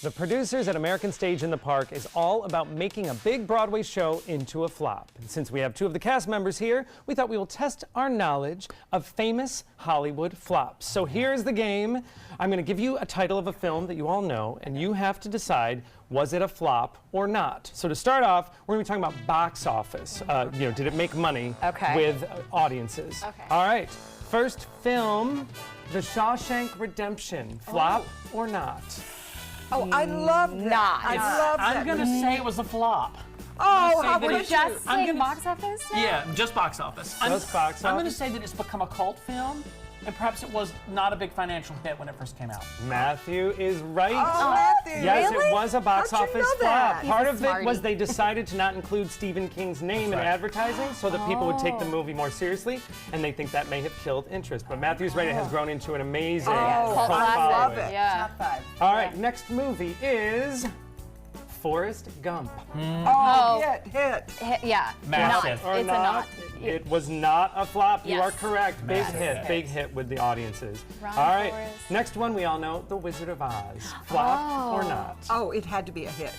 The producers at American Stage in the Park is all about making a big Broadway show into a flop. And since we have two of the cast members here, we thought we will test our knowledge of famous Hollywood flops. So here's the game. I'm going to give you a title of a film that you all know, and you have to decide, was it a flop or not? So to start off, we're going to be talking about box office. Did it make money with audiences? Okay. All right. First film, The Shawshank Redemption. Flop or not? Oh, I love that. Not. I love that. I'm going to say it was a flop. Oh, how would you? Just say box office now? Yeah, just box office. Just box office? I'm going to say that it's become a cult film, and perhaps it was not a big financial hit when it first came out. Matthew is right. Oh, Matthew. Yes, Really? it was a box How'd you office know that? flop. Part of it smarty. was they decided to not include Stephen King's name in advertising so that people would take the movie more seriously, and they think that may have killed interest. But Matthew's right, it has grown into an amazing cult I following. love it. Yeah. Top 5. All right, next movie is Forrest Gump. Oh, hit. Yeah. Massive. Not. It's a not. It was not a flop. You Yes. are correct. Big Massive. big hit with the audiences. Run, All right, Forrest. next one we all know, The Wizard of Oz. Flop or not? Oh, it had to be a hit.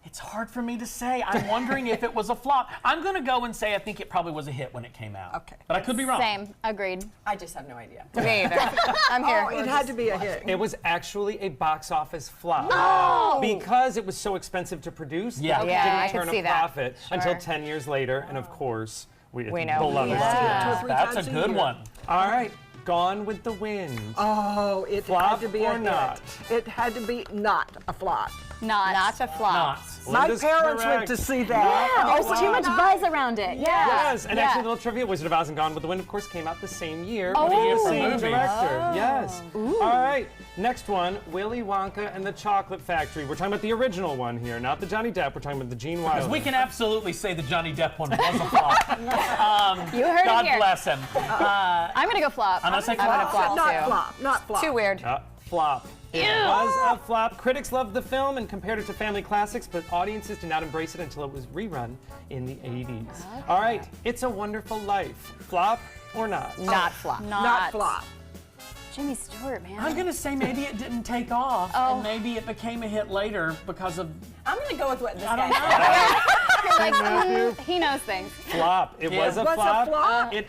It's hard for me to say. I'm wondering if it was a flop. I'm going to go and say I think it probably was a hit when it came out. Okay. But I could be wrong. Same. Agreed. I just have no idea. Me either. I'm here. Oh, it had to be a hit. It was actually a box office flop. No! Because it was so expensive to produce, Yeah. it Yeah, I didn't could turn see a that. profit until 10 years later, and of course, we know. beloved. Yeah. Two or three That's a times good year. one. All right, Gone with the Wind. Oh, it Flop had to be a or hit. not? It had to be not a flop. Not a flop. Not. My Linda's parents went correct. to see that. There's too much buzz around it. Yeah. Yes, and actually, a little trivia: Wizard of Oz and Gone with the Wind, of course, came out the same year with Oh. the same Movie. director. Yes. All right, next one: Willy Wonka and the Chocolate Factory. We're talking about the original one here, not the Johnny Depp. We're talking about the Gene Wilder. We can absolutely say the Johnny Depp one was a flop. You heard God it here. bless him. I'm gonna go flop. I'm gonna say I'm gonna flop. flop Not too. flop. Not flop. Too weird. Flop. It was a flop. Critics loved the film and compared it to family classics, but audiences did not embrace it until it was rerun in the 80s. All right, It's a Wonderful Life. Flop or not? Not flop. Not flop. Jimmy Stewart, man. I'm going to say maybe it didn't take off, and maybe it became a hit later because of... I'm going to go with what this I guy don't said. know. You're like, he knows things. Flop. It was a Was a flop. flop? It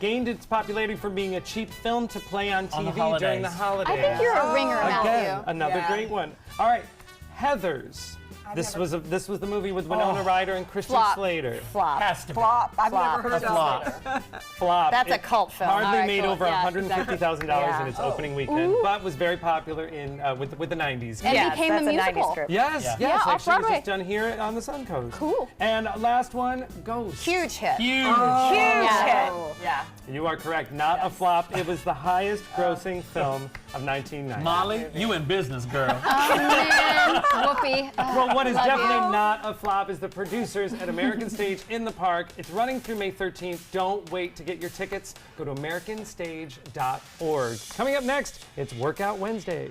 gained its popularity for being a cheap film to play on TV during the holidays. holidays. I think you're a ringer, Again, Matthew. another Yeah. great one. All right, Heathers. This was the movie with Winona Ryder and Christian Flop. Slater. Flop. Has to be. Flop. I've Flop. never heard A of it. flop. Flop. That's a It cult film. Hardly All right, made cool. over Yeah, $150,000 exactly. in its opening weekend, but was very popular in with the 90s. And Yes, became a that's a 90s musical. strip. Yes, Yeah. yes, Yeah, actually, it was off-Broadway. just done here on the Suncoast. Cool. And last one, Ghost. Huge hit. Huge. Huge hit. Yeah. You are correct, not a flop. It was the highest grossing film of 1990. Molly, you in business, girl. Oh, man. Whoopee. Well, what is Love definitely you. not a flop is the producers at American Stage in the Park. It's running through May 13th. Don't wait to get your tickets. Go to americanstage.org. Coming up next, it's Workout Wednesday.